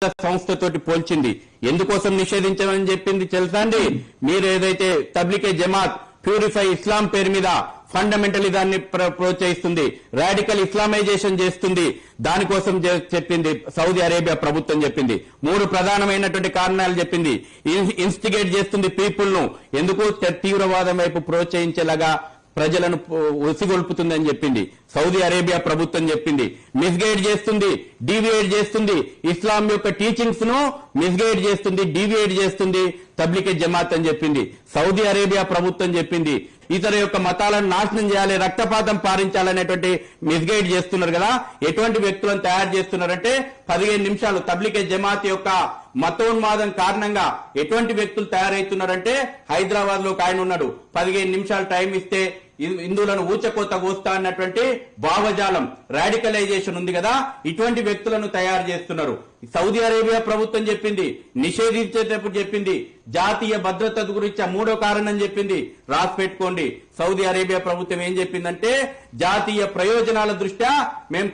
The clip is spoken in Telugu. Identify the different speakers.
Speaker 1: సంస్థతోటి పోల్చింది. ఎందుకోసం నిషేధించమని చెప్పింది తెలుసా అండి? మీరు ఏదైతే తబ్లికే జమాత్ ప్యూరిఫై ఇస్లాం పేరు మీద ఫండమెంటలిజాన్ని ప్రోత్సహిస్తుంది, రాడికల్ ఇస్లామైజేషన్ చేస్తుంది, దానికోసం చెప్పింది సౌదీ అరేబియా ప్రభుత్వం చెప్పింది. 3 ప్రధానమైనటువంటి కారణాలు చెప్పింది. ఇన్స్టిగేట్ చేస్తుంది పీపుల్ ను, ఎందుకు తీవ్రవాదం వైపు ప్రోత్సహించేలాగా ప్రజలను ఉసిగొల్పుతుందని చెప్పింది సౌదీ అరేబియా ప్రభుత్వం చెప్పింది. మిస్గైడ్ చేస్తుంది, డీవియేట్ చేస్తుంది, ఇస్లాం యొక్క టీచింగ్స్ ను మిస్గైడ్ చేస్తుంది, డీవియేట్ చేస్తుంది తబ్లికే జమాత్ అని చెప్పింది సౌదీ అరేబియా ప్రభుత్వం చెప్పింది. ఇతర యొక్క మతాలను నాశనం చేయాలి, రక్తపాతం పారించాలనేటువంటి మిస్గైడ్ చేస్తున్నారు కదా. ఎటువంటి వ్యక్తులను తయారు చేస్తున్నారంటే 15 నిమిషాలు తబ్లికే జమాత్ యొక్క మతోన్మాదం కారణంగా ఎటువంటి వ్యక్తులు తయారవుతున్నారంటే, హైదరాబాద్ లో ఒక ఆయన ఉన్నాడు, 15 నిమిషాలు టైం ఇస్తే హిందువులను ఊచకోత కోస్తా అన్నటువంటి భావజాలం, రాడికలైజేషన్ ఉంది కదా, ఇటువంటి వ్యక్తులను తయారు చేస్తున్నారు. సౌదీ అరేబియా ప్రభుత్వం చెప్పింది, నిషేధించేటప్పుడు చెప్పింది, జాతీయ భద్రత గురించి 3వ కారణం చెప్పింది. రాసి పెట్టుకోండి. సౌదీ అరేబియా ప్రభుత్వం ఏం చెప్పిందంటే, జాతీయ ప్రయోజనాల దృష్ట్యా మేము